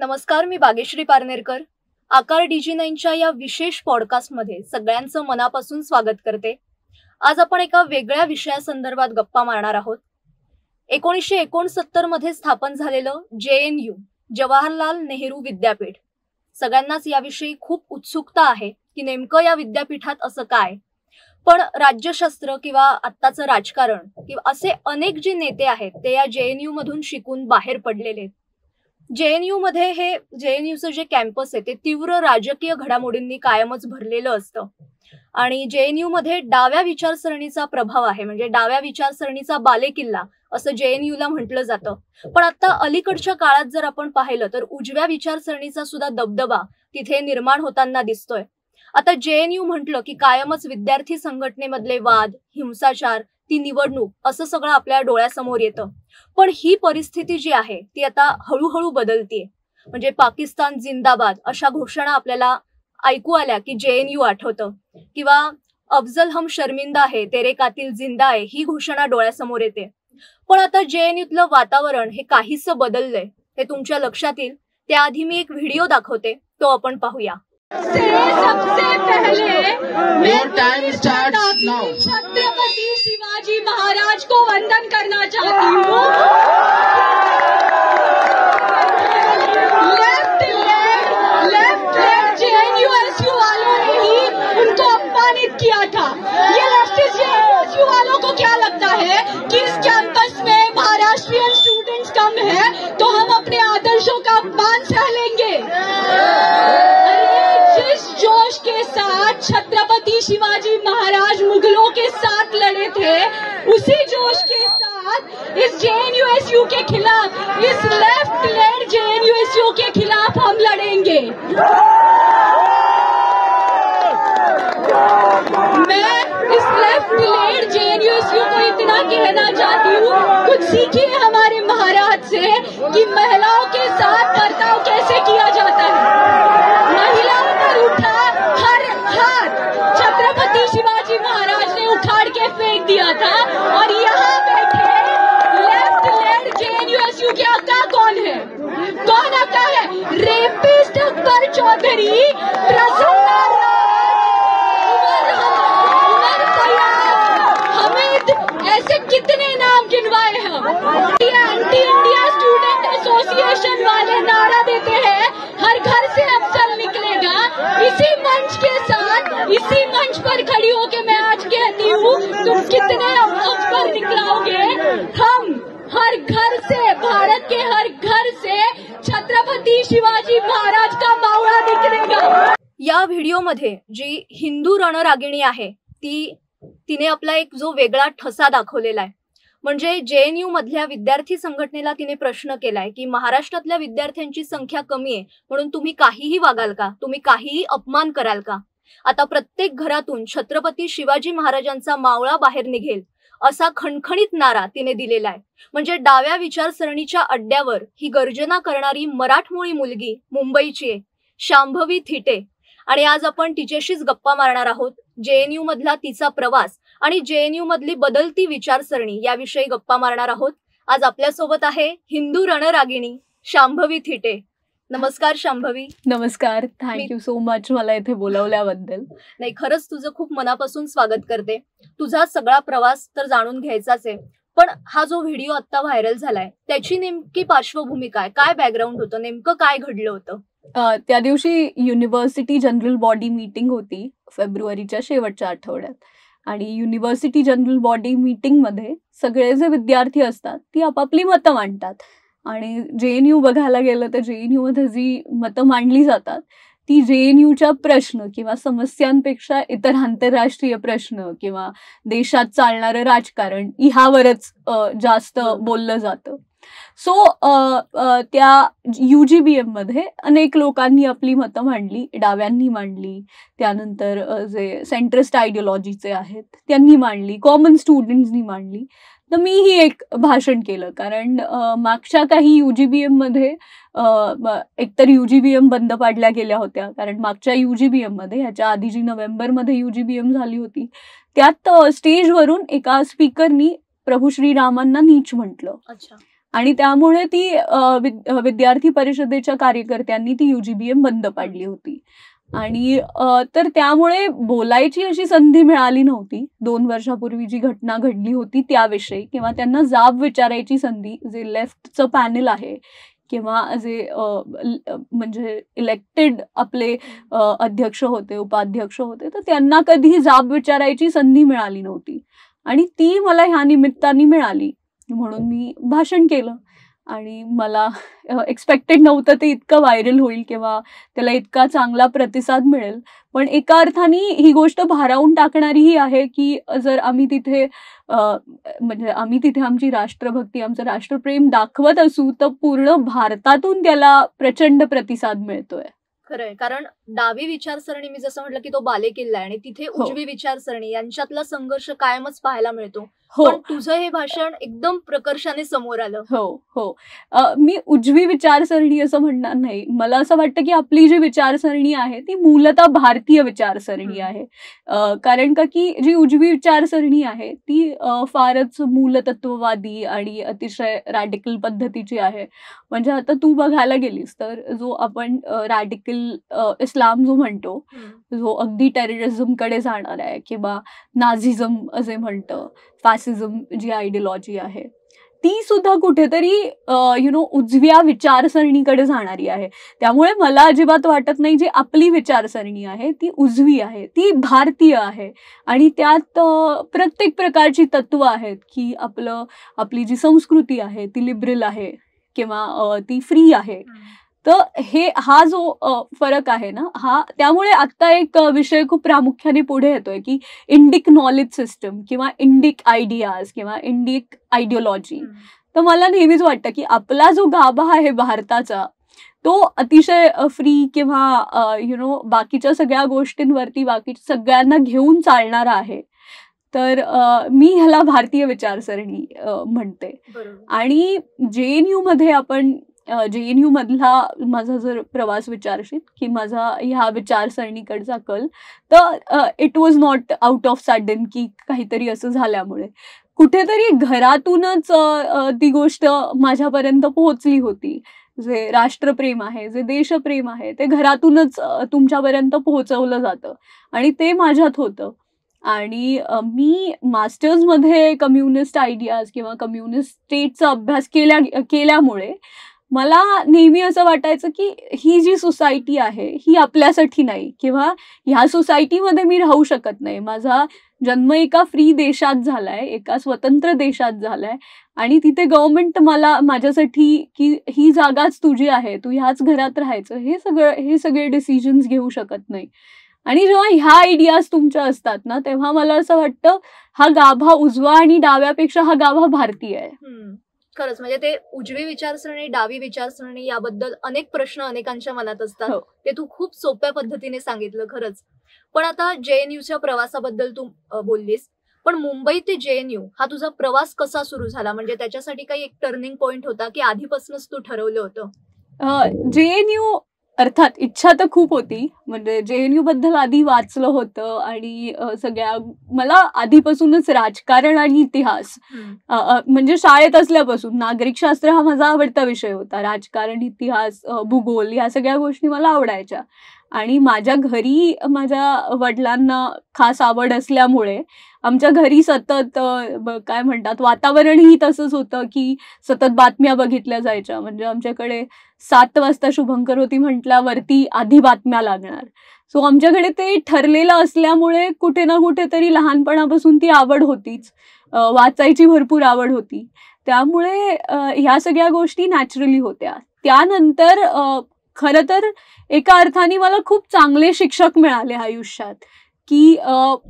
नमस्कार, मी बागेश्री पारनेरकर. आकार DG9च्या या विशेष पॉडकास्टमध्ये सगळ्यांचं मनापासून स्वागत करते. आज आपण एका वेगळ्या विषयासंदर्भात गप्पा मारणार आहोत. 1969 मध्ये स्थापन झालेलं JNU जवाहरलाल नेहरू विद्यापीठ. सगळ्यांनाच याविषयी खूप उत्सुकता आहे की नेमकं या विद्यापीठात असं काय. पण राज्यशास्त्र किंवा आत्ताचं राजकारण किंवा असे अनेक जे नेते आहेत ते या JNU मधून शिकून बाहेर पडलेले आहेत. JNU मध्ये हे JNUचं जे कॅम्पस आहे ते तीव्र राजकीय घडामोडींनी कायमच भरलेलं असतं आणि JNU मध्ये डाव्या विचारसरणीचा प्रभाव आहे. म्हणजे डाव्या विचारसरणीचा बालेकिल्ला असं JNUला म्हटलं जातं. पण आता अलीकडच्या काळात जर आपण पाहिलं तर उजव्या विचारसरणीचा सुद्धा दबदबा तिथे निर्माण होताना दिसतोय. आता JNU म्हटलं की कायमच विद्यार्थी संघटनेमधले वाद, हिंसाचार, ती निवडणूक असं सगळं आपल्या डोळ्यासमोर येतं. पण ही परिस्थिती जी आहे ती आता हळूहळू बदलतीये. म्हणजे पाकिस्तान जिंदाबाद अशा घोषणा आपल्याला ऐकू आल्या की JNU आठवतं, किंवा अफजल हम शर्मिंदा है तेरे कातिल जिंदा आहे ही घोषणा डोळ्यासमोर येते. पण आता JNUतलं वातावरण हे काहीसं बदललंय, हे तुमच्या लक्षात येईल. त्याआधी मी एक व्हिडिओ दाखवते, तो आपण पाहूया. सबसे पहले छत्रपति शिवाजी महाराज को वंदन करना चाहती हूँ. लेफ्ट JNUSU वालों ने ही उनको अपमानित किया था. ये लेफ्टिस्ट JNUSU वालों को क्या लगता है कि इस कैंपस में महाराष्ट्रियन स्टूडेंट्स कम है तो हम अपने आदर्शों का अपमान सह लेंगे. जिस जोश के साथ छत्रपति शिवाजी महाराज मुगलों के साथ लड़े थे, उसी जोश के साथ इस JNUSU के खिलाफ, इस लेफ्ट लेड JNUSU के खिलाफ हम लड़ेंगे. मैं इस लेफ्ट लेड JNUSU को इतना कहना चाहती हूँ, कुछ सीखिए हमारे महाराज से कि महिलाओं के साथ बर्ताव कैसे किया जाता है. महिलाओं पर उठा हर हाथ छत्रपति शिवाजी महाराज ने उखाड़ के फेंक दिया था. और यहाँ बैठे लेफ्ट लेड JNUSU के अक्का कौन है? कौन अक्का है? रेपिस्ट अकबर चौधरी, प्रसन्ना उमर फयाज, हमीद, ऐसे कितने नाम गिनवाए हम. एंटी इंडिया स्टूडेंट एसोसिएशन वाले नारा देते हैं हर घर से अफसर निकलेगा. इसी मंच के साथ, इसी मंच पर खड़ी होके मैं आज कहती हूँ, तुम कितने अफसर निकलाओगे. हम हर घर से, भारत के हर घर से छत्रपति शिवाजी महाराज का मावळा निकलेगा. या व्हिडिओमध्ये जी हिंदू रणरागिणी आहे तिने आपला एक जो वेगळा ठसा दाखवलेला आहे. म्हणजे JNU मधल्या विद्यार्थी संघटनेला तिने प्रश्न केलाय की महाराष्ट्रातल्या विद्यार्थ्यांची संख्या कमी आहे म्हणून तुम्ही काहीही वागाल का, तुम्ही काहीही अपमान कराल का. आता प्रत्येक घरातून छत्रपती शिवाजी महाराजांचा मावळा बाहेर निघेल असा खणखणीत नारा तिने दिलेला आहे. म्हणजे डाव्या विचारसरणीच्या अड्ड्यावर ही गर्जना करणारी मराठमोळी मुलगी मुंबईची आहे, शांभवी थिटे. आणि आज आपण तिच्याशीच गप्पा मारणार आहोत. JNU मधला तिचा प्रवास आणि JNU मधली बदलती विचारसरणी याविषयी गप्पा मारणार आहोत. आज आपल्यासोबत आहे हिंदू रणरागिणी शांभवी थिटे. नमस्कार शांभवी. नमस्कार, थँक्यू सो मच मला इथे बोलवल्याबद्दल. नाही, खरंच तुझं खूप मनापासून स्वागत करते. तुझा सगळा प्रवास तर जाणून घ्यायचाच आहे, पण हा जो व्हिडिओ आता व्हायरल झालाय त्याची नेमकी पार्श्वभूमी काय बॅकग्राऊंड होतं, नेमकं काय घडलं होतं? त्या दिवशी युनिव्हर्सिटी जनरल बॉडी मीटिंग होती फेब्रुवारीच्या शेवटच्या आठवड्यात. आणि युनिव्हर्सिटी जनरल बॉडी मीटिंग मध्ये सगळे जे विद्यार्थी असतात ती आपापली मतं मांडतात. आणि JNU बघायला गेलं तर JNU मध्ये जी मतं मांडली जातात ती JNUच्या प्रश्न किंवा समस्यांपेक्षा इतर आंतरराष्ट्रीय प्रश्न किंवा देशात चालणारं राजकारण ह्यावरच जास्त बोललं जातं. सो त्या UGBM मध्ये अनेक लोकांनी आपली मतं मांडली, डाव्यांनी मांडली, त्यानंतर जे सेंट्रिस्ट आयडिओलॉजीचे आहेत त्यांनी मांडली, कॉमन स्टुडंट्सनी मांडली. तर मीही एक भाषण केलं, कारण मागच्या काही UGBM मध्ये एकतर UGBM बंद पाडल्या गेल्या होत्या, कारण मागच्या UGBM मध्ये, ह्याच्या आधी जी नोव्हेंबरमध्ये UGBM झाली होती त्यात स्टेजवरून एका स्पीकरनी प्रभू श्रीरामांना नीच म्हटलं. आणि त्यामुळे ती विद्यार्थी परिषदेच्या कार्यकर्त्यांनी ती UGBM बंद पाडली होती. आणि तर त्यामुळे बोलायची अशी संधी मिळाली नव्हती 2 वर्षापूर्वी जी घटना घडली होती त्याविषयी, किंवा त्यांना जाब विचारायची संधी, जे लेफ्टचं पॅनल आहे किंवा जे म्हणजे इलेक्टेड आपले अध्यक्ष होते, उपाध्यक्ष होते, तर त्यांना कधी जाब विचारायची संधी मिळाली नव्हती. आणि ती मला ह्या निमित्ताने मिळाली म्हणून मी भाषण केलं. आणि मला एक्सपेक्टेड नव्हतं ते इतकं व्हायरल होईल किंवा त्याला इतका चांगला प्रतिसाद मिळेल. पण एका अर्थाने ही गोष्ट भारावून टाकणारीही आहे की जर आम्ही तिथे म्हणजे आम्ही तिथे आमची राष्ट्रभक्ती, आमचं राष्ट्रप्रेम दाखवत असू तर पूर्ण भारतातून त्याला प्रचंड प्रतिसाद मिळतोय. खरंय, कारण डावी विचारसरणी, मी जसं म्हटलं की तो बालेकिल्ला आहे, आणि तिथे उजवी विचारसरणी यांच्यातला संघर्ष कायमच पाहायला मिळतो. पण तुझं हे भाषण एकदम प्रकर्षाने समोर आलं. हो. मी उजवी विचारसरणी असं म्हणणार नाही. मला असं वाटतं की आपली जी विचारसरणी आहे ती मूलतः भारतीय विचारसरणी आहे. कारण का की जी उजवी विचारसरणी आहे ती फारच मूलतत्ववादी आणि अतिशय रॅडिकल पद्धतीची आहे. म्हणजे आता तू बघायला गेलीस तर जो आपण रॅडिकल इस्लाम जो म्हणतो, जो अगदी टेररिझमकडे जाणार आहे किंवा नाझिझम असे म्हणतं, फॅसिझम जी आयडियलॉजी आहे ती सुद्धा कुठेतरी उजव्या विचारसरणीकडे जाणारी आहे. त्यामुळे मला अजिबात वाटत नाही जी आपली विचारसरणी आहे ती उजवी आहे, ती भारतीय आहे. आणि त्यात प्रत्येक प्रकारची तत्व आहेत की आपली जी संस्कृती आहे ती लिबरल आहे किंवा ती फ्री आहे. तर हा जो फरक आहे ना, त्यामुळे आता एक विषय खूप प्रामुख्याने पुढे येतोय की इंडिक नॉलेज सिस्टम किंवा इंडिक आयडियाज किंवा इंडिक आयडियोलॉजी. तर मला नेहमीच वाटतं की आपला जो गाभा आहे भारताचा तो अतिशय फ्री किंवा बाकीच्या सगळ्या गोष्टींवरती बाकीच्या सगळ्यांना घेऊन चालणारा आहे. तर मी ह्याला भारतीय विचारसरणी म्हणते. आणि JNU मध्ये आपण JNU मधला माझा जर प्रवास विचारशील की माझा ह्या विचारसरणीकडचा कल, तर it was not out of sudden की काहीतरी असं झाल्यामुळे. कुठेतरी घरातूनच ती गोष्ट माझ्यापर्यंत पोहोचली होती. जे राष्ट्रप्रेम आहे, जे देशप्रेम आहे, ते घरातूनच तुमच्यापर्यंत पोहोचवलं जातं आणि ते माझ्यात होतं. आणि मी मास्टर्समध्ये कम्युनिस्ट आयडियाज किंवा कम्युनिस्ट स्टेटचा अभ्यास केल्यामुळे मला नेहमी असं वाटायचं की ही जी सोसायटी आहे ही आपल्यासाठी नाही किंवा ह्या सोसायटीमध्ये मी राहू शकत नाही. माझा जन्म एका फ्री देशात झालाय, एका स्वतंत्र देशात झालाय आणि तिथे गव्हर्नमेंट मला माझ्यासाठी की ही जागाच तुझी आहे, तू ह्याच घरात राहायचं, हे सगळे डिसिजन्स घेऊ शकत नाही. आणि जेव्हा ह्या आयडियाज तुमच्या असतात ना, तेव्हा मला असं वाटतं हा गाभा उजवा आणि डाव्यापेक्षा हा गाभा भारतीय आहे. खरंच, म्हणजे ते उजवी विचारसरणी, डावी विचारसरणी याबद्दल अनेक प्रश्न अनेकांच्या मनात असतात. ते तू खूप सोप्या पद्धतीने सांगितलं खरंच. पण आता JNUच्या प्रवासाबद्दल तू बोललीस, पण मुंबई ते JNU हा तुझा प्रवास कसा सुरू झाला? म्हणजे त्याच्यासाठी काही एक टर्निंग पॉइंट होता की आधीपासूनच तू ठरवलं होतं? JNU अर्थात इच्छा तर खूप होती. म्हणजे JNU बद्दल आधी वाचलं होतं आणि सगळ्या मला आधीपासूनच राजकारण आणि इतिहास, म्हणजे शाळेत असल्यापासून नागरिकशास्त्र हा माझा आवडता विषय होता. राजकारण, इतिहास, भूगोल या सगळ्या गोष्टी मला आवडायच्या. आणि माझ्या घरी माझ्या वडिलांना खास आवड असल्यामुळे आमच्या घरी सतत काय म्हणतात वातावरणही तसंच होतं की सतत बातम्या बघितल्या जायच्या. म्हणजे आमच्याकडे 7 वाजता शुभंकर होती म्हटल्यावरती आधी बातम्या लागणार. सो आमच्याकडे ते ठरलेलं असल्यामुळे कुठे ना कुठेतरी लहानपणापासून ती आवड होतीच. वाचायची भरपूर आवड होती. त्यामुळे ह्या सगळ्या गोष्टी नॅचरली होत्या. त्यानंतर खरं तर एका अर्थाने मला खूप चांगले शिक्षक मिळाले आयुष्यात की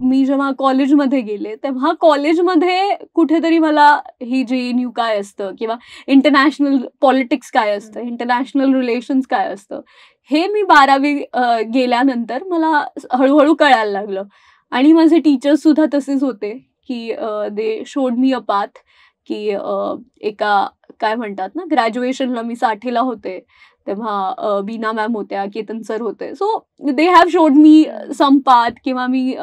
मी जेव्हा कॉलेजमध्ये गेले तेव्हा कॉलेजमध्ये कुठेतरी मला ही JNU काय असतं किंवा इंटरनॅशनल पॉलिटिक्स काय असतं, इंटरनॅशनल रिलेशन्स काय असतं, हे मी 12वी गेल्यानंतर मला हळूहळू कळायला लागलं. आणि माझे टीचर्स सुद्धा तसेच होते की they showed me a path की एका काय म्हणतात ना, ग्रॅज्युएशनला मी 60ला होते तेव्हा बीना मॅम होत्या, केतन सर होते. So they have showed me some path. किंवा मी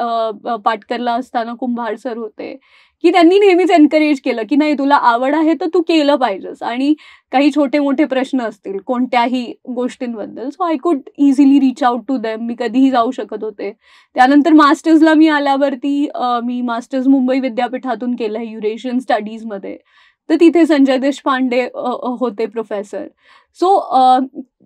पाटकरला असताना कुंभार सर होते, की त्यांनी नेहमीच एनकरेज केलं की नाही तुला आवड आहे तर तू केलं पाहिजेस. आणि काही छोटे मोठे प्रश्न असतील कोणत्याही गोष्टींबद्दल, so I could easily reach out to them. मी कधीही जाऊ शकत होते. त्यानंतर मास्टर्सला मी आल्यावरती मी मास्टर्स मुंबई विद्यापीठातून केलं युरेशियन स्टडीजमध्ये. तर तिथे संजय देशपांडे होते प्रोफेसर. सो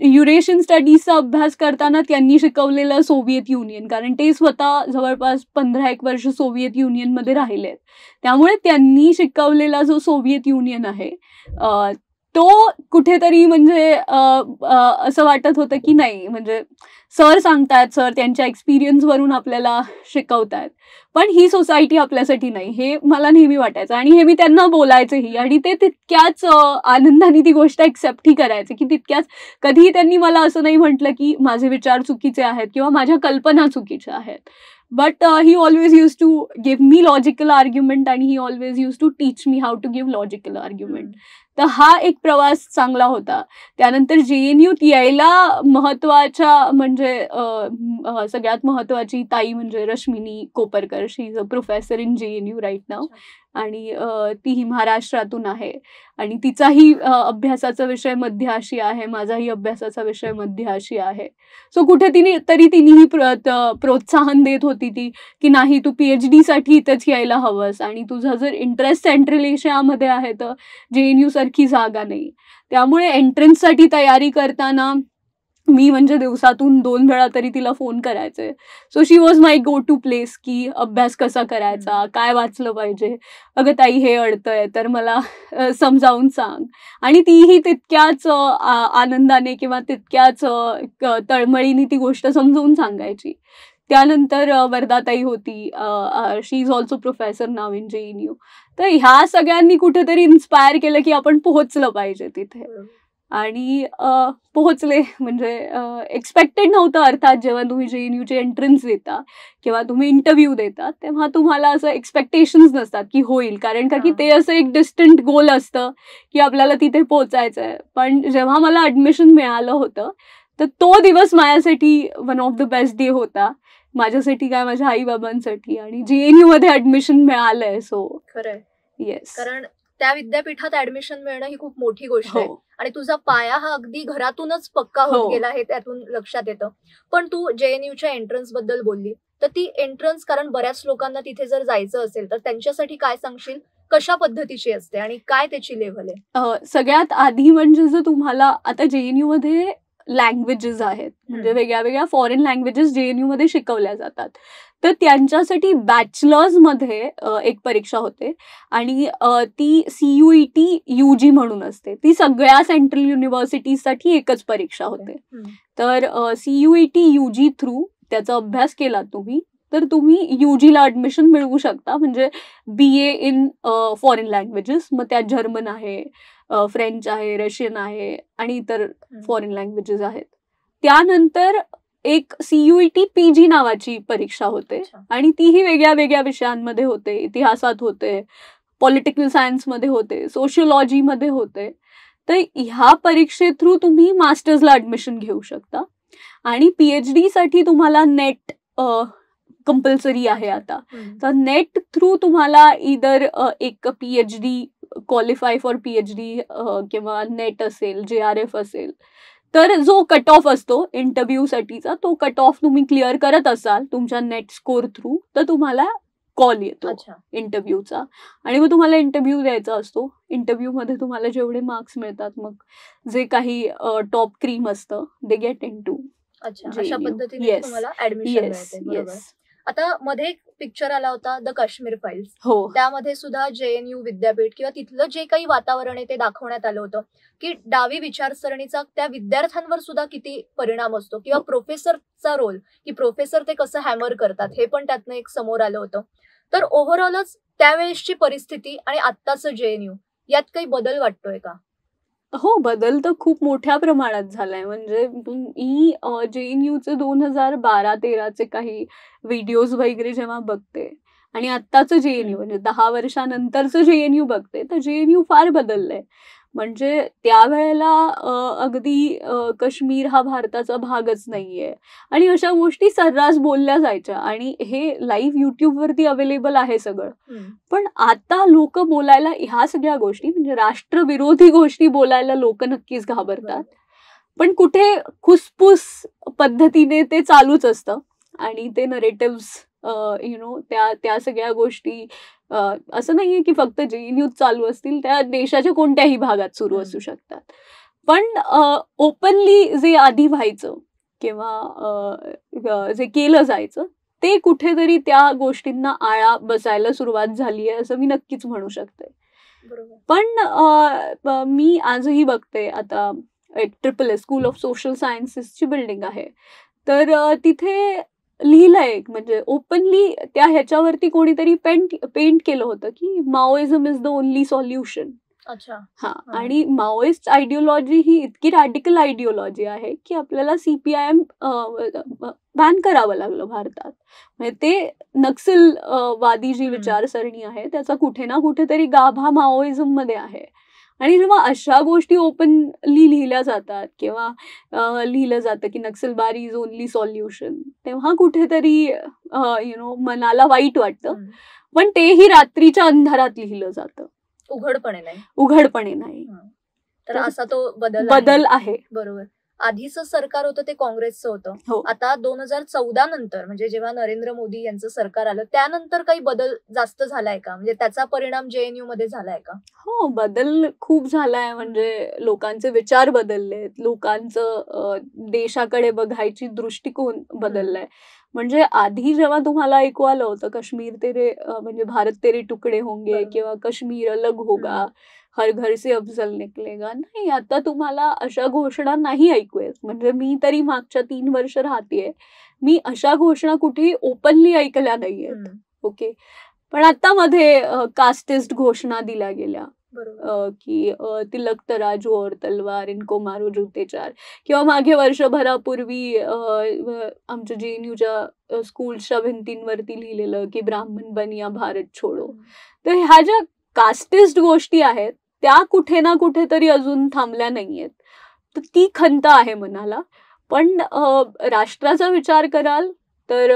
युरेशियन स्टडीजचा अभ्यास करताना त्यांनी शिकवलेलं सोव्हिएत युनियन, कारण ते स्वतः जवळपास 15-1 वर्ष सोव्हिएत युनियनमध्ये राहिलेत. त्यामुळे त्यांनी शिकवलेला जो सोव्हिएत युनियन आहे तो कुठेतरी म्हणजे असं वाटत होतं की नाही, म्हणजे सर सांगतायत, सर त्यांच्या एक्सपिरियन्सवरून आपल्याला शिकवतायत, पण ही सोसायटी आपल्यासाठी नाही, हे मला नेहमी वाटायचं. आणि हे मी त्यांना बोलायचंही, आणि ते तितक्याच आनंदाने ती गोष्ट एक्सेप्टही करायचे, की तितक्याच कधीही त्यांनी मला असं नाही म्हटलं की माझे विचार चुकीचे आहेत किंवा माझ्या कल्पना चुकीच्या आहेत. But he always use to give me logical argument, आणि he always use to teach me how to give logical argument. तर हा एक प्रवास चांगला होता. त्यानंतर JNUत यायला महत्वाच्या म्हणजे सगळ्यात महत्वाची ताई म्हणजे Rashmini Koparkar. She is a professor in JNU right नाव, आणि तीही महाराष्ट्रातून आहे. आणि तिचाही अभ्यासाचा विषय मध्य आशिया आहे, माझाही अभ्यासाचा विषय मध्य आशिया आहे. सो कुठे तिनेही प्रोत्साहन देत होती ती, की नाही तू PhD साठी इथेच यायला हवंस, आणि तुझा जर इंटरेस्ट सेंट्रल एशियामध्ये आहे तर JNU सारखी जागा नाही. त्यामुळे एंट्रन्ससाठी तयारी करताना मी म्हणजे दिवसातून 2 वेळा तरी तिला फोन करायचे. So she was my go to place, की अभ्यास कसा करायचा, काय वाचलं पाहिजे, अगं ताई हे अडतंय तर मला समजावून सांग. आणि तीही तितक्याच आनंदाने किंवा तितक्याच तळमळीने ती गोष्ट समजावून सांगायची. त्यानंतर वर्धाताई होती, शी इज ऑल्सो प्रोफेसर नाव इन JNU. तर ह्या सगळ्यांनी कुठेतरी इन्स्पायर केलं की आपण पोहोचलं पाहिजे तिथे. आणि पोहोचले. म्हणजे एक्सपेक्टेड नव्हतं. अर्थात जेव्हा तुम्ही JNUचे एंट्रन्स देता किंवा तुम्ही इंटरव्ह्यू देता तेव्हा तुम्हाला असं एक्सपेक्टेशन्स नसतात की होईल, कारण का की ते असं एक डिस्टंट गोल असतं की आपल्याला तिथे पोहोचायचं आहे. पण जेव्हा मला ऍडमिशन मिळालं होतं तर तो दिवस माझ्यासाठी one of the best day होता. माझ्यासाठी काय, माझ्या आई बाबांसाठी. आणि JNU मध्ये ऍडमिशन मिळालंय. सो खरंय. येस, कारण त्या विद्यापीठात ऍडमिशन मिळणं ही खूप मोठी गोष्ट आहे. आणि तुझा पाया हा अगदी घरातूनच पक्का होत गेला हे त्यातून लक्षात येतं. पण तू JNUच्या एंट्रन्स बद्दल बोलली, तर ती एंट्रन्स, कारण बऱ्याच लोकांना तिथे जर जायचं असेल तर त्यांच्यासाठी काय सांगशील, कशा पद्धतीची असते आणि काय त्याची लेव्हल आहे? सगळ्यात आधी म्हणजे जर तुम्हाला आता JNU मध्ये लँग्वेजेस आहेत, म्हणजे वेगळ्या वेगळ्या फॉरेन लँग्वेजेस JNU मध्ये शिकवल्या जातात. तर त्यांच्यासाठी बॅचलर्स मध्ये एक परीक्षा होते, आणि ती CUET UG म्हणून असते. ती सगळ्या सेंट्रल युनिव्हर्सिटीसाठी एकच परीक्षा होते. तर CUET UG थ्रू त्याचा अभ्यास केला तुम्ही तर तुम्ही UG ला ऍडमिशन मिळवू शकता. म्हणजे BA इन फॉरेन लँग्वेजेस. मग त्यात जर्मन आहे, फ्रेंच आहे, रशियन आहे, आणि इतर फॉरेन लँग्वेजेस आहेत. त्यानंतर एक CUET PG नावाची परीक्षा होते, आणि तीही वेगळ्या वेगळ्या विषयांमध्ये होते. इतिहासात होते, पॉलिटिकल सायन्स मध्ये होते, सोशियोलॉजी मध्ये होते. तर ह्या परीक्षे थ्रू तुम्ही मास्टर्सला ऍडमिशन घेऊ शकता. आणि PhD साठी तुम्हाला नेट कंपल्सरी आहे आता. तर नेट थ्रू तुम्हाला इधर एक PhD क्वालिफाय फॉर PhD किंवा नेट असेल, JRF असेल, तर जो कट ऑफ असतो इंटरव्ह्यू साठीचा, तो कट ऑफ तुम्ही क्लिअर करत असाल तुमच्या नेट स्कोर थ्रू, तर तुम्हाला कॉल येतो इंटरव्ह्यूचा. आणि मग तुम्हाला इंटरव्ह्यू द्यायचा असतो. इंटरव्ह्यू मध्ये तुम्हाला जेवढे मार्क्स मिळतात, मग जे काही टॉप क्रीम असतं, दे गेट इनटू. अशा पद्धतीने तुम्हाला ऍडमिशन मिळते. आता मध्ये एक पिक्चर आला होता द काश्मीर फाईल्स. त्यामध्ये सुद्धा JNU विद्यापीठ किंवा तिथलं जे काही वातावरण आहे ते दाखवण्यात आलं होतं की डावी विचारसरणीचा त्या विद्यार्थ्यांवर सुद्धा किती परिणाम असतो, किंवा प्रोफेसरचा रोल, की प्रोफेसर ते कसं हॅमर करतात हे पण त्यातनं एक समोर आलं होतं. तर ओव्हरऑलच त्यावेळेसची परिस्थिती आणि आत्ताचं JNU यात काही बदल वाटतोय का? हो, बदल तर खूप मोठ्या प्रमाणात झालाय. म्हणजे मी JNUचे 2012-13चे काही व्हिडिओज वगैरे जेव्हा बघते, आणि आत्ताचं JNU म्हणजे 10 वर्षानंतरचं JNU बघते तर JNU फार बदललंय. म्हणजे त्यावेळेला अगदी काश्मीर हा भारताचा भागच नाहीये आणि अशा गोष्टी सर्रास बोलल्या जायच्या आणि हे लाईव्ह युट्यूबवरती अवेलेबल आहे सगळं. पण आता लोक बोलायला ह्या सगळ्या गोष्टी म्हणजे राष्ट्रविरोधी गोष्टी बोलायला लोक नक्कीच घाबरतात. पण कुठे खुसफुस पद्धतीने ते चालूच असतं आणि ते नरेटिव्स त्या सगळ्या गोष्टी असं नाहीये की फक्त JNU चालू असतील, त्या देशाच्या कोणत्याही भागात सुरू असू शकतात. पण ओपनली जे आधी व्हायचं किंवा जे केलं जायचं ते कुठेतरी त्या गोष्टींना आळा बसायला सुरुवात झाली आहे असं मी नक्कीच म्हणू शकते. पण मी आजही बघते आता एक SSS स्कूल ऑफ सोशल सायन्सेसची बिल्डिंग आहे तर तिथे लिहिलंय म्हणजे ओपनली त्या ह्याच्यावरती कोणीतरी पेंट केलं होतं की माओइझम इज द ओनली सॉल्युशन. अच्छा. हा, आणि माओइस्ट आयडिओलॉजी ही इतकी रॅडिकल आयडिओलॉजी आहे की आपल्याला CPIM बॅन करावं लागलं भारतात. म्हणजे ते नक्सलवादी जी विचारसरणी आहे त्याचा कुठे ना कुठेतरी गाभा माओइझम मध्ये आहे. आणि जेव्हा अशा गोष्टी ओपनली लिहिल्या जातात किंवा लिहिलं जातं की नक्सलबारी इज ओनली सॉल्युशन, तेव्हा कुठेतरी मनाला वाईट वाटतं. पण तेही रात्रीच्या अंधारात लिहिलं जातं, उघडपणे नाही. तर असा तो बदल आहे. बरोबर. आधीचं सरकार होतं ते काँग्रेसचं होतं. हो. आता 2014 नंतर म्हणजे जेव्हा नरेंद्र मोदी यांचं सरकार आलं त्यानंतर काही बदल जास्त झालाय का? म्हणजे त्याचा परिणाम JNU मध्ये झालाय का? हो, बदल खूप झालाय. म्हणजे लोकांचे विचार बदललेत, लोकांचं देशाकडे बघायची दृष्टिकोन बदललाय. म्हणजे आधी जेव्हा तुम्हाला ऐकू आलं होतं काश्मीर तेरे म्हणजे भारत तेरे तुकडे होंगे किंवा काश्मीर अलग होगा, हर घर से अफजल निकलेगा, नाही आता तुम्हाला अशा घोषणा नाही ऐकू येत. म्हणजे मी तरी मागच्या 3 वर्ष राहतेय, मी अशा घोषणा कुठेही ओपनली ऐकल्या नाहीयेत. ओके. पण आता मध्ये कास्टिस्ट घोषणा दिल्या गेल्या की तिलक तराजू और तलवार इनको मारो जूते चार, किंवा मागे वर्षभरापूर्वी आमच्या JNUच्या स्कूलच्या भिंतींवरती लिहिलेलं की ब्राह्मण बनिया भारत छोडो. तर ह्या ज्या कास्टिस्ट गोष्टी आहेत त्या कुठे ना कुठेतरी अजून थांबल्या नाहीयेत. तर ती खंत आहे मनाला. पण राष्ट्राचा विचार कराल तर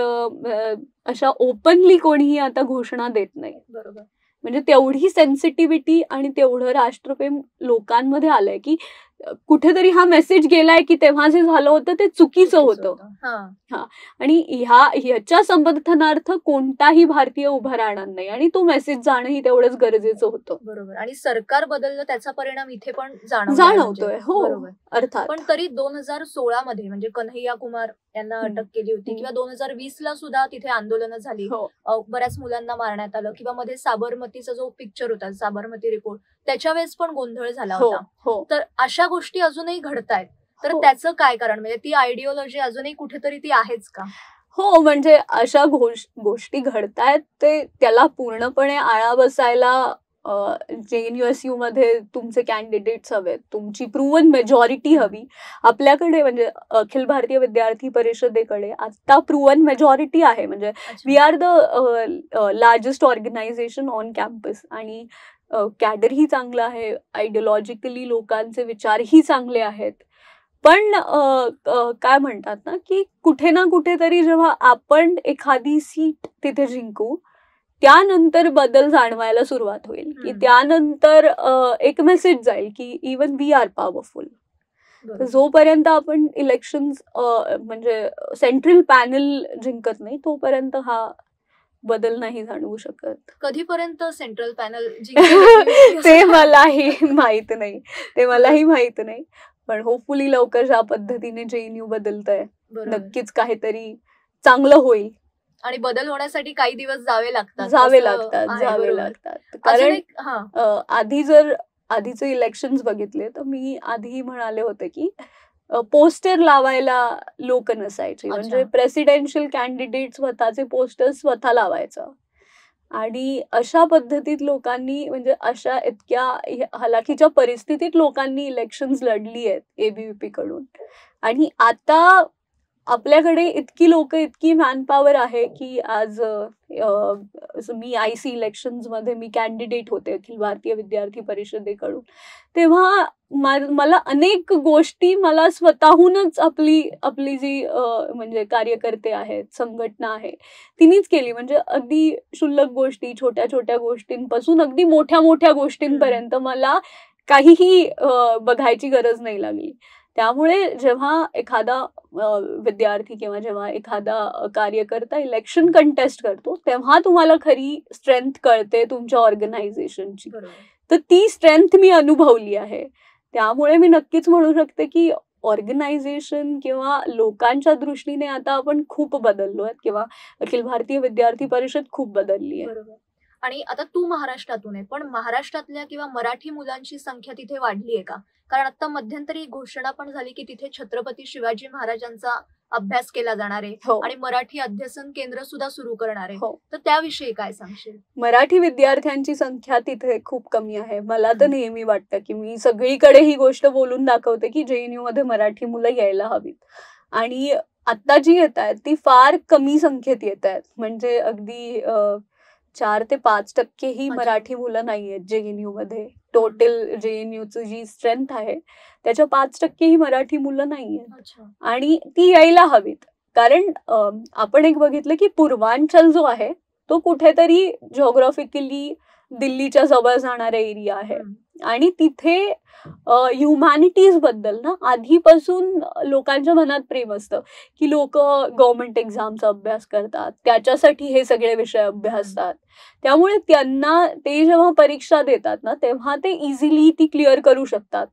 अशा ओपनली कोणीही आता घोषणा देत नाही. बरोबर. म्हणजे तेवढी सेन्सिटिव्हिटी आणि तेवढं राष्ट्रप्रेम लोकांमध्ये आलंय की कुठेतरी हा मेसेज गेलाय की तेव्हा जे झालं होतं ते चुकीचं होतं. हा, आणि ह्याच्या समर्थनार्थ कोणताही भारतीय उभा राहणार नाही आणि तो मेसेज जाणंही तेवढंच गरजेचं होतं. बरोबर. आणि सरकार बदललं त्याचा परिणाम इथे पण जाणवतोय. हो, अर्थात. पण तरी 2016 मध्ये म्हणजे कन्हैया कुमार यांना अटक केली होती किंवा 2020 ला सुद्धा तिथे आंदोलनं झाली, बऱ्याच मुलांना मारण्यात आलं, किंवा मध्ये साबरमतीचा जो पिक्चर होता साबरमती रिपोर्ट त्याच्या वेळेस पण गोंधळ झाला होता. तर अशा गोष्टी अजूनही घडतायत. तर त्याचं काय कारण? म्हणजे ती आयडिओलॉजी अजूनही कुठेतरी ती आहेच का? हो, म्हणजे अशा गोष्टी घडतायत ते त्याला पूर्णपणे आळा बसायला JNUSU मध्ये तुमचे कॅन्डिडेट्स हवेत, तुमची प्रूव्हन मेजॉरिटी हवी. आपल्याकडे म्हणजे अखिल भारतीय विद्यार्थी परिषदेकडे आता प्रूव्हन मेजॉरिटी आहे. म्हणजे we are the largest organisation on campus आणि कॅडरही चांगलं आहे, आयडिओलॉजिकली लोकांचे विचारही चांगले आहेत. पण काय म्हणतात ना की कुठे ना कुठेतरी जेव्हा आपण एखादी सीट तिथे जिंकू त्यानंतर बदल जाणवायला सुरुवात होईल की त्यानंतर एक मेसेज जाईल की इवन वी आर पॉवरफुल. जोपर्यंत आपण इलेक्शन म्हणजे सेंट्रल पॅनल जिंकत नाही तोपर्यंत हा बदल नाही जाणवू शकत. कधीपर्यंत सेंट्रल पॅनल ते मलाही माहित नाही. पण होपफुली लवकर ज्या पद्धतीने JNU बदलतंय नक्कीच काहीतरी चांगलं होईल. आणि बदल होण्यासाठी काही दिवस जावे लागतात. कारण आधीचे इलेक्शन्स बघितले तर मी आधी म्हणाले होते की पोस्टर लावायला लोक नसायचे. म्हणजे प्रेसिडेन्शियल कॅन्डिडेट स्वतःचे पोस्टर स्वतः लावायचं. आणि अशा पद्धतीत लोकांनी म्हणजे अशा इतक्या हलाखीच्या परिस्थितीत लोकांनी इलेक्शन्स लढली आहेत ABVP कडून. आणि आता आपल्याकडे इतकी लोक, इतकी मॅनपॉवर आहे की आज मी IC इलेक्शन्स मध्ये मी कॅन्डिडेट होते अखिल भारतीय विद्यार्थी परिषदेकडून. तेव्हा मला अनेक गोष्टी मला स्वतःहूनच आपली जी म्हणजे कार्यकर्ते आहेत, संघटना आहे, तिनेच केली. म्हणजे अगदी क्षुल्लक गोष्टी, छोट्या छोट्या गोष्टींपासून अगदी मोठ्या मोठ्या गोष्टींपर्यंत मला काहीही बघायची गरज नाही लागली. त्यामुळे जेव्हा एखादा विद्यार्थी किंवा जेव्हा एखादा कार्यकर्ता इलेक्शन कंटेस्ट करतो, तेव्हा तुम्हाला खरी स्ट्रेंथ कळते तुमच्या ऑर्गनायझेशनची. तर ती स्ट्रेंथ मी अनुभवली आहे. त्यामुळे मी नक्कीच म्हणू शकते की ऑर्गनायझेशन किंवा लोकांच्या दृष्टीने आता आपण खूप बदललोय किंवा अखिल भारतीय विद्यार्थी परिषद खूप बदलली आहे. आणि आता तू महाराष्ट्रातून आहे, पण महाराष्ट्रातल्या किंवा मराठी मुलांची संख्या तिथे वाढली आहे का? कारण आता मध्यंतरी घोषणा पण झाली की तिथे छत्रपती शिवाजी महाराजांचा अभ्यास केला जाणार आहे आणि मराठी अध्यसन केंद्र सुद्धा सुरू करणार आहे. तर त्याविषयी काय सांगशील? मराठी विद्यार्थ्यांची संख्या तिथे खूप कमी आहे. मला तर नेहमी वाटतं की मी सगळीकडे ही गोष्ट बोलून दाखवते की JNU मध्ये मराठी मुलं यायला हवीत. आणि आता जी येत आहेत ती फार कमी संख्येत येत आहेत. म्हणजे अगदी 4 ते 5% ही मराठी मुलं नाहीयेत JNU मध्ये. टोटल JNUची जी स्ट्रेंथ आहे त्याच्या 5% ही मराठी मुलं नाहीयेत. आणि ती यायला हवीत. कारण आपण एक बघितलं की पूर्वांचल जो आहे तो कुठेतरी जिओग्राफिकली दिल्लीच्या जवळ जाणारा एरिया आहे. आणि तिथे ह्युमॅनिटीज बद्दल ना आधीपासून लोकांच्या मनात प्रेम असतं की लोक गव्हर्नमेंट एक्झामचा अभ्यास करतात, त्याच्यासाठी हे सगळे विषय अभ्यासतात. त्यामुळे त्यांना ते जेव्हा परीक्षा देतात ना तेव्हा ते इझिली ती क्लिअर करू शकतात.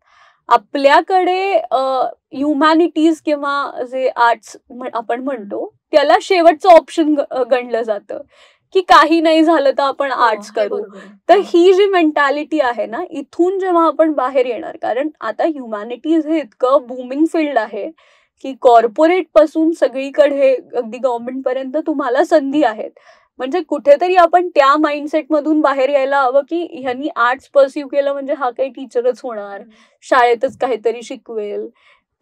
आपल्याकडे ह्युमॅनिटीज किंवा जे आर्ट्स आपण म्हणतो त्याला शेवटचं ऑप्शन गणलं जातं की काही नाही झालं तर आपण आर्ट्स करू. तर ही जी मेंटॅलिटी आहे ना, इथून जेव्हा आपण बाहेर येणार, कारण आता ह्युमॅनिटीज हे इतकं बूमिंग फील्ड आहे की कॉर्पोरेट पासून सगळीकडे अगदी गव्हर्नमेंट पर्यंत तुम्हाला संधी आहेत. म्हणजे कुठेतरी आपण त्या माइंडसेट मधून बाहेर यायला हवं की ह्यांनी आर्ट्स परस्यू केलं म्हणजे हा काही टीचरच होणार, शाळेतच काहीतरी शिकवेल.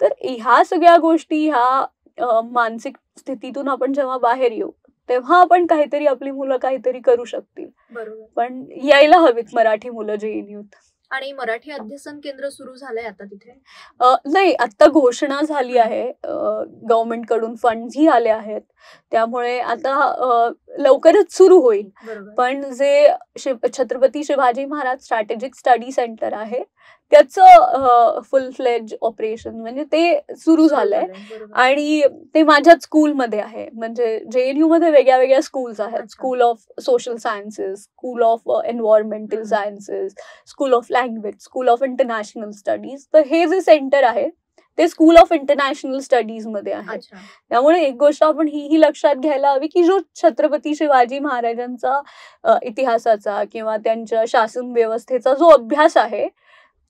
तर ह्या सगळ्या गोष्टी, ह्या मानसिक स्थितीतून आपण जेव्हा बाहेर येऊ तेव्हा आपण काहीतरी, आपली मुलं काहीतरी करू शकतील. बरोबर. पण यायला हवीत मराठी मुलं JNUत. आणि मराठी अध्यसन केंद्र सुरू झालंय आता तिथे? नाही, आता घोषणा झाली आहे. गव्हर्नमेंट कडून फंड्सही आले आहेत. त्यामुळे आता लवकरच सुरू होईल. पण जे Chhatrapati Shivaji Maharaj strategic study centre आहे त्याचं फुल फ्लेज ऑपरेशन म्हणजे ते सुरू झालंय. आणि ते माझ्याच स्कूलमध्ये आहे. म्हणजे JNU मध्ये वेगळ्या वेगळ्या स्कूल्स आहेत. School of social sciences, school of environmental sciences, school of language, school of international studies. तर हे जे सेंटर आहे ते स्कूल ऑफ इंटरनॅशनल स्टडीज मध्ये आहे. त्यामुळे एक गोष्ट आपण ही लक्षात घ्यायला हवी की जो छत्रपती शिवाजी महाराजांचा इतिहासाचा किंवा त्यांच्या शासन व्यवस्थेचा जो अभ्यास आहे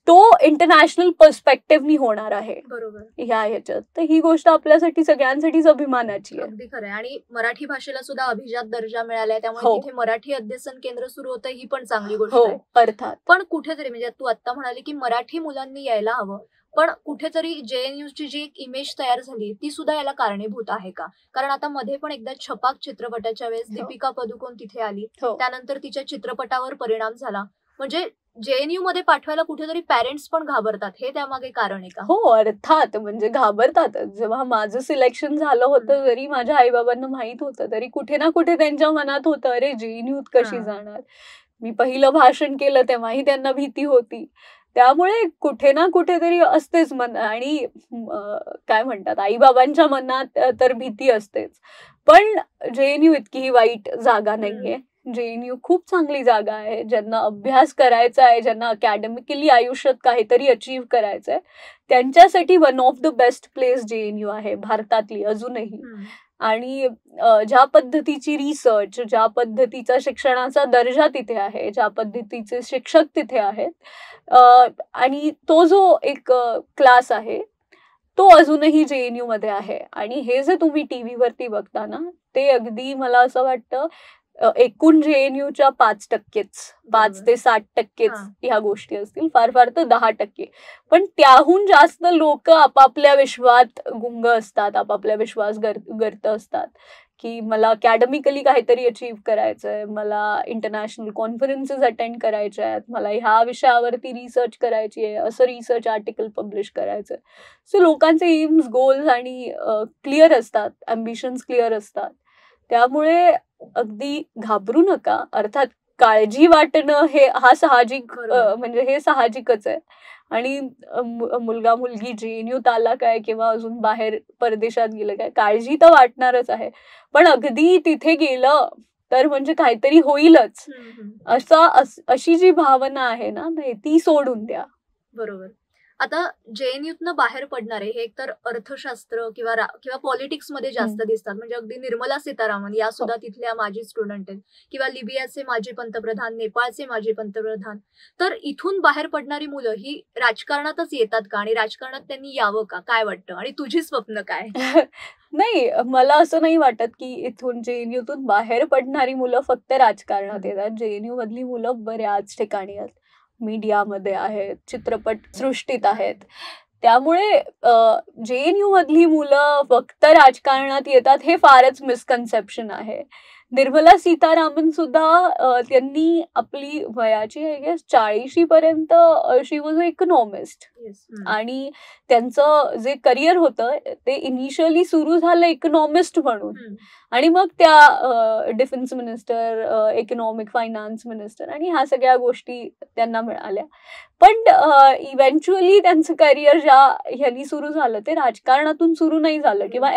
तो इंटरनॅशनल पर्स्पेक्टिव्हनी होणार आहे. बरोबर. ह्याच्यात तर ही गोष्ट आपल्यासाठी सगळ्यांसाठीच अभिमानाची आहे. अगदी खरं आहे. आणि मराठी भाषेला सुद्धा अभिजात दर्जा मिळालाय, त्यामुळे तिथे मराठी अध्यसन केंद्र सुरू होतं, ही पण चांगली गोष्ट आहे. अर्थात. पण कुठेतरी म्हणजे तू आता म्हणाली की मराठी मुलांनी यायला हवं, पण कुठेतरी JNUची जी एक इमेज तयार झाली ती सुद्धा याला कारणीभूत आहे का? कारण आता मध्ये पण एकदा छपाक चित्रपटाच्या वेळेस दीपिका पदुकोण तिथे आली, त्यानंतर तिच्या चित्रपटावर परिणाम झाला. म्हणजे JNU मध्ये पाठवायला कुठेतरी पॅरेंट्स पण घाबरतात, हे त्यामागे कारण आहे का? हो, अर्थात. म्हणजे घाबरतात. जेव्हा माझं सिलेक्शन झालं होतं, जरी माझ्या आईबाबांना माहित होतं तरी कुठे ना कुठे त्यांच्या मनात होतं, अरे JNUत कशी जाणार. मी पहिलं भाषण केलं तेव्हाही त्यांना भीती होती. त्यामुळे कुठे ना कुठेतरी असतेच मन. आणि काय म्हणतात, आईबाबांच्या मनात तर भीती असतेच. पण JNU इतकी वाईट जागा नाहीये. JNU खूप चांगली जागा आहे. ज्यांना अभ्यास करायचा आहे, ज्यांना अकॅडमिकली आयुष्यात काहीतरी अचीव्ह करायचंय, त्यांच्यासाठी one of the best place JNU आहे भारतातली अजूनही. आणि ज्या पद्धतीची रिसर्च, ज्या पद्धतीचा शिक्षणाचा दर्जा तिथे आहे, ज्या पद्धतीचे शिक्षक तिथे आहेत, आणि तो जो एक क्लास आहे तो अजूनही JNU मध्ये आहे. आणि हे जे तुम्ही TV वरती बघता ना, ते अगदी मला असं वाटतं एकूण JNUच्या 5%, 5 ते 60% ह्या गोष्टी असतील, फार फार तर 10%. पण त्याहून जास्त लोक आपापल्या विश्वात गुंग असतात, आपापल्या विश्वास गर्त असतात की मला अकॅडमिकली काहीतरी अचीव्ह करायचंय, मला इंटरनॅशनल कॉन्फरन्सेस अटेंड करायच्या आहेत, मला ह्या विषयावरती रिसर्च करायची आहे, असं रिसर्च आर्टिकल पब्लिश करायचंय. सो लोकांचे एम्स, गोल्स आणि क्लिअर असतात, अम्बिशन्स क्लिअर असतात. त्यामुळे अगदी घाबरू नका. अर्थात काळजी वाटणं हा साहजिक, म्हणजे हे साहजिकच आहे. आणि मुलगा मुलगी JNUत आला काय किंवा अजून बाहेर परदेशात गेलं काय, काळजी तर वाटणारच आहे. पण अगदी तिथे गेलं तर म्हणजे काहीतरी होईलच अशी जी भावना आहे ना, ती सोडून द्या. बरोबर. आता JNUतनं बाहेर पडणारे हे एकतर अर्थशास्त्र किंवा पॉलिटिक्स मध्ये जास्त दिसतात. म्हणजे अगदी निर्मला सीतारामन या सुद्धा तिथल्या माजी स्टुडंट आहेत, किंवा लिबियाचे माजी पंतप्रधान, नेपाळचे माजी पंतप्रधान. तर इथून बाहेर पडणारी मुलं ही राजकारणातच येतात का, आणि राजकारणात त्यांनी यावं का, काय वाटतं, आणि तुझी स्वप्न काय? नाही, मला असं नाही वाटत की इथून JNUतून बाहेर पडणारी मुलं फक्त राजकारणात येतात. JNU मधली मुलं बऱ्याच ठिकाणी आहेत, मीडियामध्ये आहेत, चित्रपट सृष्टीत आहेत. त्यामुळे JNU मधली मुलं फक्त राजकारणात येतात हे फारच मिसकन्सेप्शन आहे. निर्मला सीतारामन सुद्धा त्यांनी आपली वयाची आय गेस 40 पर्यंत शी वॉज अ इकॉनॉमिस्ट, आणि त्यांचं जे करिअर होतं ते इनिशियली सुरू झालं इकॉनॉमिस्ट म्हणून, आणि मग त्या defence minister, economic finance minister आणि ह्या सगळ्या गोष्टी त्यांना मिळाल्या. पण इव्हेंच्युअली त्यांचं करिअर ज्या ह्यांनी सुरू झालं ते राजकारणातून सुरू नाही झालं. किंवा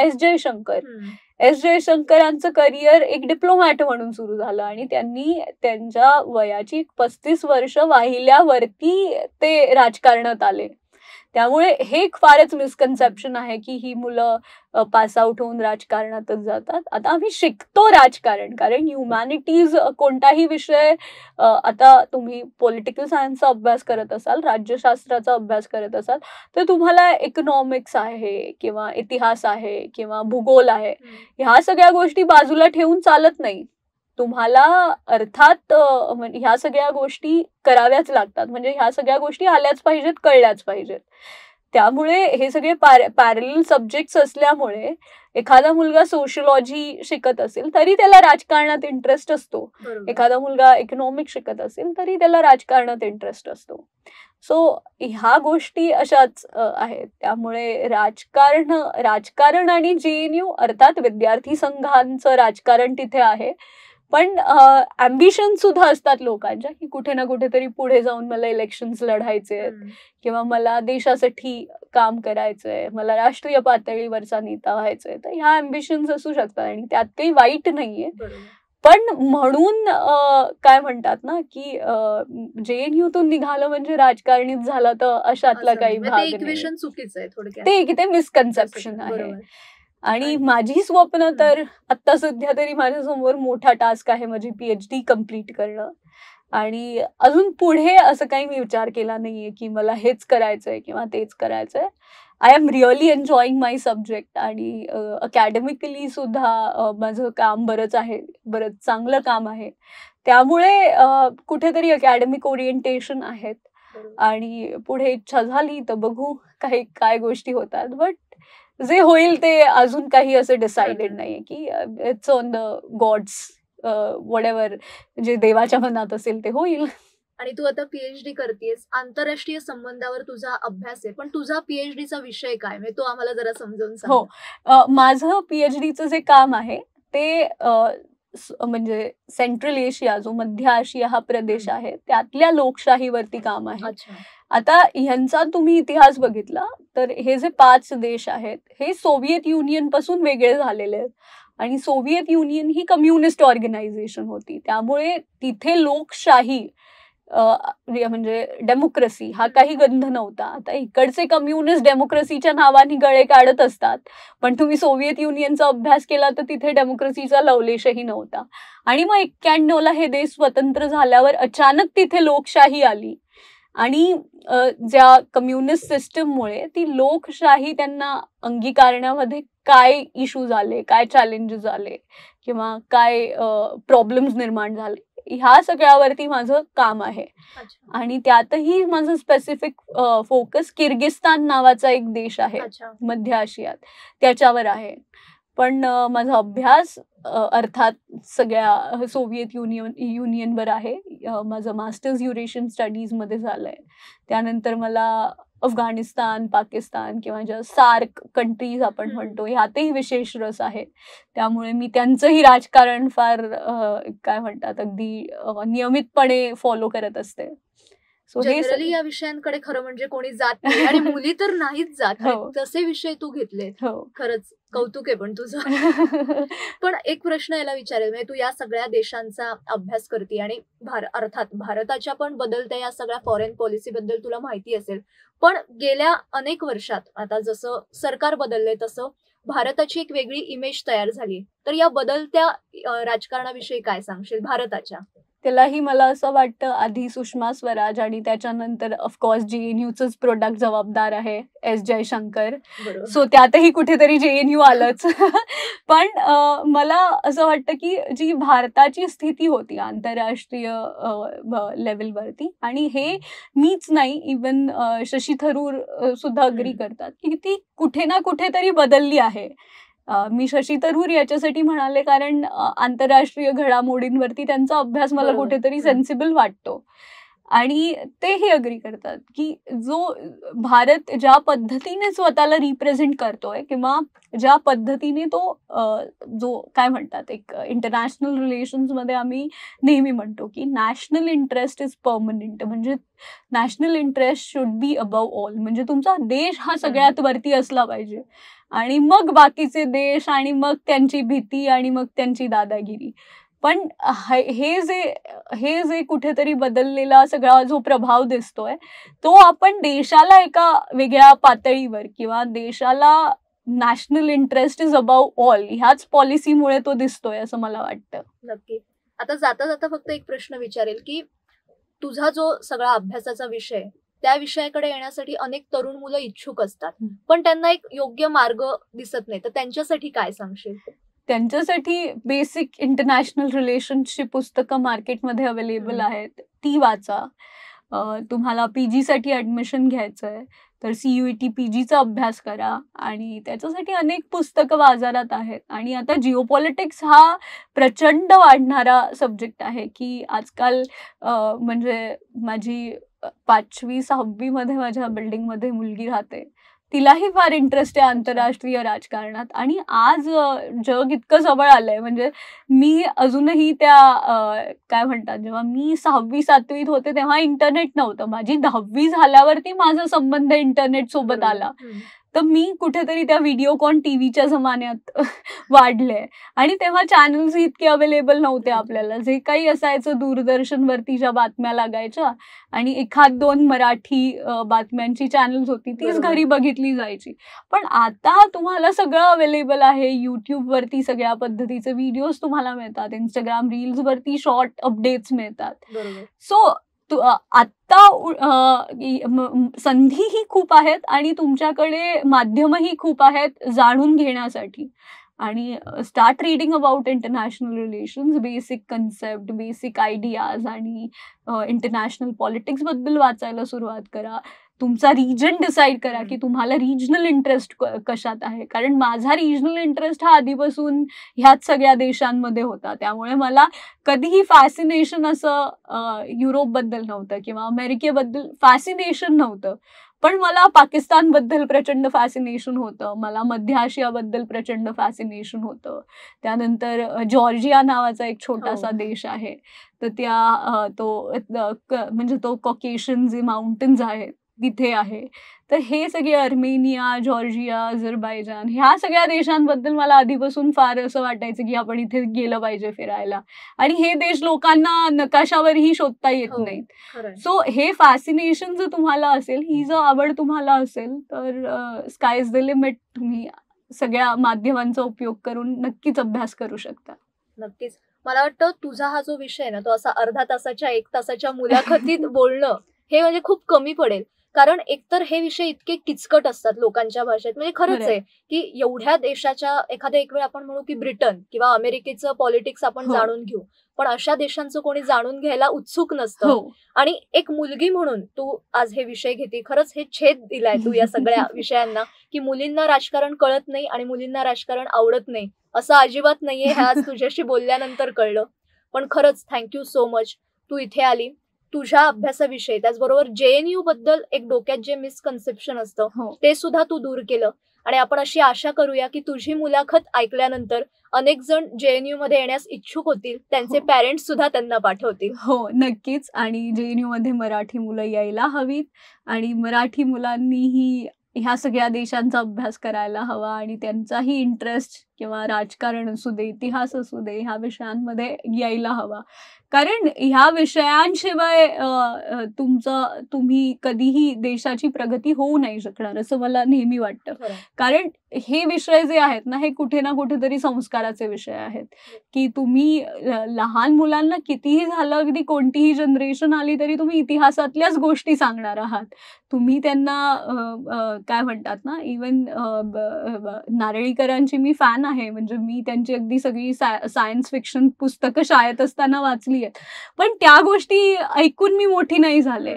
एस जयशंकरांचं करिअर एक डिप्लोमॅट म्हणून सुरू झालं, आणि त्यांनी त्यांच्या वयाची 35 वर्ष वाहिल्यावरती ते राजकारणात आले. त्यामुळे हे एक फारच मिसकन्सेप्शन आहे की ही मुलं पास आउट होऊन राजकारणातच जातात. आता आम्ही शिकतो राजकारण, कारण ह्युमॅनिटीज कोणताही विषय, आता तुम्ही पॉलिटिकल सायन्सचा अभ्यास करत असाल, राज्यशास्त्राचा अभ्यास करत असाल, तर तुम्हाला इकॉनॉमिक्स आहे किंवा इतिहास आहे किंवा भूगोल आहे, ह्या सगळ्या गोष्टी बाजूला ठेवून चालत नाही. तुम्हाला अर्थात ह्या सगळ्या गोष्टी कराव्याच लागतात, म्हणजे ह्या सगळ्या गोष्टी आल्याच पाहिजेत, कळल्याच पाहिजेत. त्यामुळे हे सगळे पॅरलल सब्जेक्ट्स असल्यामुळे एखादा मुलगा सोशियोलॉजी शिकत असेल तरी त्याला राजकारणात इंटरेस्ट असतो, एखादा मुलगा इकॉनॉमिक्स शिकत असेल तरी त्याला राजकारणात इंटरेस्ट असतो. सो ह्या गोष्टी अशाच आहेत. त्यामुळे राजकारण आणि JNU अर्थात विद्यार्थी संघांचं राजकारण तिथे आहे, पण अम्बिशन सुद्धा असतात लोकांच्या की कुठे ना कुठेतरी पुढे जाऊन मला इलेक्शन्स लढायचे आहेत, किंवा मला देशासाठी काम करायचंय, मला राष्ट्रीय पातळीवरचा नेता व्हायचंय. तर ह्या अम्बिशन्स असू शकतात आणि त्यात काही वाईट नाहीये. पण म्हणून काय म्हणतात ना की JNUतून निघालं म्हणजे राजकारणीच झाला, तर अशातला काही भाग नाही. चुकीचं आहे थोडक्यात, ते मिसकन्सेप्शन आहे. आणि माझी स्वप्न तर आता सध्या तरी माझ्यासमोर मोठा टास्क आहे, माझी PhD कम्प्लीट करणं. आणि अजून पुढे असं काही मी विचार केला नाहीये की मला हेच करायचंय किंवा तेच करायचंय. I am really enjoying my subject, आणि अकॅडमिकली सुद्धा माझं काम बरंच चांगलं काम आहे. त्यामुळे कुठेतरी अकॅडमिक ओरिएंटेशन आहेत, आणि पुढे इच्छा झाली तर बघू काय गोष्टी होतात. बट जे होईल ते अजून काही असं डिसाइडेड नाहीये की it's on the gods, whatever जे देवाच्या मनात असेल ते होईल. आणि तू आता PhD करतेस, आंतरराष्ट्रीय संबंधावर तुझा अभ्यास आहे, पण तुझा PhDचा विषय काय, म्हणजे तो आम्हाला जरा समजावून सांग. हो, माझं PhDचं जे काम आहे ते म्हणजे सेंट्रल एशिया, जो मध्य आशिया हा प्रदेश आहे, त्यातल्या लोकशाहीवरती काम आहे. आता ह्यांचा तुम्ही इतिहास बघितला तर हे जे 5 देश आहेत हे सोव्हिएत युनियन पासून वेगळे झालेले आहेत, आणि सोव्हिएत युनियन ही कम्युनिस्ट ऑर्गनायझेशन होती. त्यामुळे तिथे लोकशाही म्हणजे डेमोक्रेसी हा काही गंध नव्हता. आता इकडचे कम्युनिस्ट डेमोक्रेसीच्या नावाने गळे काढत असतात, पण तुम्ही सोव्हिएत युनियनचा अभ्यास केला तर तिथे डेमोक्रेसीचा लवलेशही नव्हता. आणि मग 91ला हे देश स्वतंत्र झाल्यावर अचानक तिथे लोकशाही आली, आणि ज्या कम्युनिस्ट सिस्टममुळे ती लोकशाही त्यांना अंगीकारण्यामध्ये काय इश्यूज आले, काय चॅलेंजेस आले किंवा काय प्रॉब्लेम्स निर्माण झाले, ह्या सगळ्यावरती माझं काम आहे. आणि त्यातही माझं स्पेसिफिक फोकस किर्गिस्तान नावाचा एक देश आहे मध्य आशियात, त्याच्यावर आहे. पण माझा अभ्यास अर्थात सगळ्या सोव्हिएत युनियनवर आहे. माझं मास्टर्स युरेशियन स्टडीजमध्ये झालंय. त्यानंतर मला अफगाणिस्तान, पाकिस्तान किंवा ज्या सार्क कंट्रीज आपण म्हणतो ह्यातही विशेष रस आहे. त्यामुळे मी त्यांचंही राजकारण फार काय म्हणतात अगदी नियमितपणे फॉलो करत असते. जनरली या विषयांकडे खरं म्हणजे कोणी जात नाही आणि मुली तर नाहीच जात. तसे विषय तू घेतले, खरंच कौतुक आहे पण तुझं. पण एक प्रश्न याला विचारेल, म्हणजे तू या सगळ्या देशांचा अभ्यास करते आणि अर्थात भारताच्या पण बदलत्या या सगळ्या फॉरेन पॉलिसी बद्दल तुला माहिती असेल. पण गेल्या अनेक वर्षात आता जसं सरकार बदललंय तसं भारताची एक वेगळी इमेज तयार झाली. तर या बदलत्या राजकारणाविषयी काय सांगशील भारताच्या? त्यालाही मला असं वाटतं आधी सुषमा स्वराज आणि त्याच्यानंतर ऑफकोर्स JNUचंच प्रोडक्ट जबाबदार आहे S जयशंकर. सो त्यातही कुठेतरी JNU आलंच. पण मला असं वाटतं की जी भारताची स्थिती होती आंतरराष्ट्रीय लेवलवरती, आणि हे मीच नाही, इवन शशी थरूर सुद्धा अग्री करतात की ती कुठे ना कुठेतरी बदलली आहे. मी शशी थरूर याच्यासाठी म्हणाले कारण आंतरराष्ट्रीय घडामोडींवरती त्यांचा अभ्यास मला कुठेतरी सेन्सिबल वाटतो. आणि तेही अग्री करतात की जो भारत ज्या पद्धतीने स्वतःला रिप्रेझेंट करतोय किंवा ज्या पद्धतीने तो जो काय म्हणतात एक इंटरनॅशनल रिलेशन्स मध्ये आम्ही नेहमी म्हणतो की नॅशनल इंटरेस्ट इज परमनंट, म्हणजे national interest should be above all, म्हणजे तुमचा देश हा सगळ्यात वरती असला पाहिजे आणि मग बाकीचे देश आणि मग त्यांची भीती आणि मग त्यांची दादागिरी. पण हे जे कुठेतरी बदललेला सगळा जो प्रभाव दिसतोय तो आपण देशाला एका वेगळ्या पातळीवर किंवा देशाला national interest is above all ह्याच पॉलिसीमुळे तो दिसतोय असं मला वाटतं. नक्की. आता जाता जाता फक्त एक प्रश्न विचारेल की तुझा जो सगळा अभ्यासाचा विषय, त्या विषयाकडे येण्यासाठी अनेक तरुण मुलं इच्छुक असतात पण त्यांना एक योग्य मार्ग दिसत नाही, तर त्यांच्यासाठी काय सांगशील? त्यांच्यासाठी बेसिक इंटरनॅशनल रिलेशनची पुस्तकं मार्केटमध्ये अवेलेबल आहेत, ती वाचा. तुम्हाला PG साठी ऍडमिशन घ्यायचंय तर CUET PGचा अभ्यास करा आणि त्याच्यासाठी अनेक पुस्तकं बाजारात आहेत. आणि आता जिओपॉलिटिक्स हा प्रचंड वाढणारा सब्जेक्ट आहे की आजकाल म्हणजे माझी 5वी 6वी मध्ये माझ्या बिल्डिंगमध्ये मुलगी राहते, तिलाही फार इंटरेस्ट आहे आंतरराष्ट्रीय राजकारणात. आणि आज जग इतकं जवळ आलंय, म्हणजे मी अजूनही त्या काय म्हणतात जेव्हा मी 6वी 7वीत होते तेव्हा इंटरनेट नव्हतं. माझी 10वी झाल्यावरती माझा संबंध इंटरनेट सोबत आला. तर मी कुठेतरी त्या व्हिडिओकॉन टीव्हीच्या जमान्यात वाढले आणि तेव्हा चॅनल्स इतके अवेलेबल नव्हते आपल्याला. जे काही असायचं दूरदर्शनवरती ज्या बातम्या लागायच्या आणि एखाद दोन मराठी बातम्यांची चॅनल्स होती तीच घरी बघितली जायची. पण आता तुम्हाला सगळं अवेलेबल आहे. युट्यूबवरती सगळ्या पद्धतीचे व्हिडिओज तुम्हाला मिळतात, इंस्टाग्राम रील्सवरती शॉर्ट अपडेट्स मिळतात. सो आत्ता संधीही खूप आहेत आणि तुमच्याकडे माध्यमही खूप आहेत जाणून घेण्यासाठी. आणि start reading about international relations, basic concept, basic ideas आणि इंटरनॅशनल पॉलिटिक्स बद्दल वाचायला सुरुवात करा. तुमचा रिजन डिसाईड करा की तुम्हाला रिजनल इंटरेस्ट कशात आहे. कारण माझा रिजनल इंटरेस्ट हा आधीपासून ह्याच सगळ्या देशांमध्ये होता. त्यामुळे मला कधीही फॅसिनेशन असं युरोपबद्दल नव्हतं किंवा अमेरिकेबद्दल फॅसिनेशन नव्हतं. पण मला पाकिस्तानबद्दल प्रचंड फॅसिनेशन होतं, मला मध्य आशियाबद्दल प्रचंड फॅसिनेशन होतं. त्यानंतर जॉर्जिया नावाचा एक छोटासा देश आहे, तर म्हणजे तो कॉकेशियन जे माउंटन्स आहेत तिथे आहे. तर हे सगळे अर्मेनिया, जॉर्जिया, अझरबैजान ह्या सगळ्या देशांबद्दल मला आधीपासून फार असं वाटायचं की आपण इथे गेलं पाहिजे फिरायला. आणि हे देश लोकांना नकाशावरही शोधता येत नाहीत. सो हे फॅसिनेशन जर तुम्हाला असेल, ही जर आवड तुम्हाला असेल तर स्काय इज द लिमिट. तुम्ही सगळ्या माध्यमांचा उपयोग करून नक्कीच अभ्यास करू शकता. नक्कीच. मला वाटतं तुझा हा जो विषय ना तो असा अर्धा तासाच्या 1 तासाच्या मुलाखतीत बोलणं हे म्हणजे खूप कमी पडेल. कारण एकतर हे विषय इतके किचकट असतात लोकांच्या भाषेत, म्हणजे खरंच खरंय. आहे की एवढ्या देशाच्या एखाद्या एक वेळ आपण म्हणू की ब्रिटन किंवा अमेरिकेचं पॉलिटिक्स आपण हो. जाणून घेऊ, पण अशा देशांचं कोणी जाणून घ्यायला उत्सुक नसतं. हो आणि एक मुलगी म्हणून तू आज हे विषय घेते, खरंच हे छेद दिलाय तू या सगळ्या विषयांना, की मुलींना राजकारण कळत नाही आणि मुलींना राजकारण आवडत नाही असं अजिबात नाहीये, हे आज तुझ्याशी बोलल्यानंतर कळलं. पण खरंच थँक्यू सो मच, तू इथे आली, तुझ्या अभ्यासाविषयी, त्याचबरोबर JNU बद्दल एक डोक्यात जे मिसकन्सेप्शन असतं हो ते सुद्धा तू दूर केलं. आणि आपण अशी आशा करूया की तुझी मुलाखत ऐकल्यानंतर अनेक जण JNU मध्ये येण्यास इच्छुक होतील, त्यांचे हो. पॅरेंट्स सुद्धा त्यांना पाठवतील. हो नक्कीच. आणि JNU मध्ये मराठी मुलं यायला हवीत आणि मराठी मुलांनीही ह्या सगळ्या देशांचा अभ्यास करायला हवा आणि त्यांचाही इंटरेस्ट किंवा राजकारण असू दे, इतिहास असू दे, ह्या विषयांमध्ये यायला हवा. कारण ह्या विषयांशिवाय तुम्ही कधीही देशाची प्रगती होऊ नाही शकणार असं मला नेहमी वाटतं. खरं. कारण हे विषय जे आहेत ना, हे कुठे ना कुठेतरी संस्काराचे विषय आहेत, की तुम्ही लहान मुलांना कितीही झालं, अगदी कोणतीही जनरेशन आली तरी तुम्ही इतिहासातल्याच गोष्टी सांगणार आहात. तुम्ही त्यांना काय म्हणतात ना, इवन नारळीकरांची मी फॅन आहे, म्हणजे मी त्यांची अगदी सगळी सायन्स फिक्शन पुस्तकं शाळेत असताना वाचली आहेत. पण त्या गोष्टी ऐकून मी मोठी नाही झाले.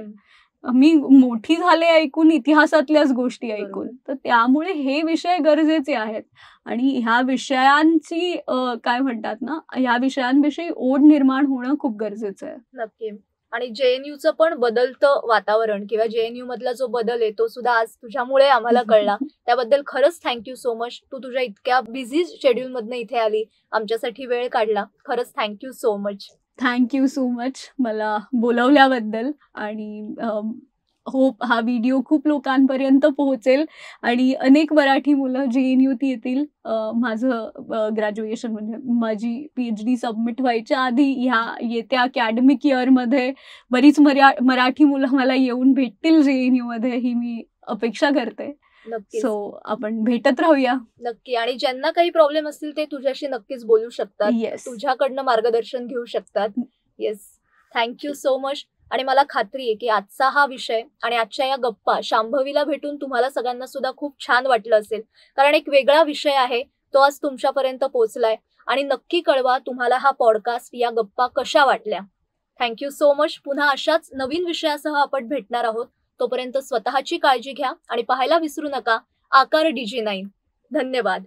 मी मोठी झाले ऐकून इतिहासातल्याच गोष्टी ऐकून. तर त्यामुळे हे विषय गरजेचे आहेत आणि ह्या विषयांची काय म्हणतात ना, ह्या विषयांविषयी ओढ निर्माण होणं खूप गरजेचं आहे. नक्की. आणि JNUचं पण बदलतं वातावरण किंवा JNU मधला जो बदल आहे तो सुद्धा आज तुझ्यामुळे आम्हाला कळला. त्याबद्दल खरंच थँक्यू सो मच. तू तुझ्या इतक्या बिझी शेड्यूल मधनं इथे आली, आमच्यासाठी वेळ काढला. खरंच thank you so much. Thank you so much मला बोलवल्याबद्दल. आणि होप हा व्हिडिओ खूप लोकांपर्यंत पोहोचेल आणि अनेक मराठी मुलं JNUत येतील. माझं ग्रॅज्युएशन म्हणजे माझी PhD सबमिट व्हायच्या आधी ह्या येत्या अकॅडमिक इयरमध्ये बरीच मराठी मुलं मला येऊन भेटतील JNU मध्ये, ही मी अपेक्षा करते. नक्कीच. सो आपण भेटत राहूया. नक्की. आणि ज्यांना काही प्रॉब्लेम असतील ते तुझ्याशी नक्कीच बोलू शकतात, येस. तुझ्याकडनं मार्गदर्शन घेऊ शकतात. Yes, thank you so much. आणि मला खात्री आहे की आजचा हा विषय आणि आजच्या या गप्पा शांभवीला भेटून तुम्हाला सगळ्यांना सुद्धा खूप छान वाटलं असेल, कारण एक वेगळा विषय आहे तो आज तुमच्यापर्यंत पोहोचलाय. आणि नक्की कळवा तुम्हाला हा पॉडकास्ट, या गप्पा कशा वाटल्या. Thank you so much. पुन्हा अशाच नवीन विषयासह आपण भेटणार आहोत. तोपर्यंत स्वतःची काळजी घ्या आणि पाहायला विसरू नका आकार DG9. धन्यवाद.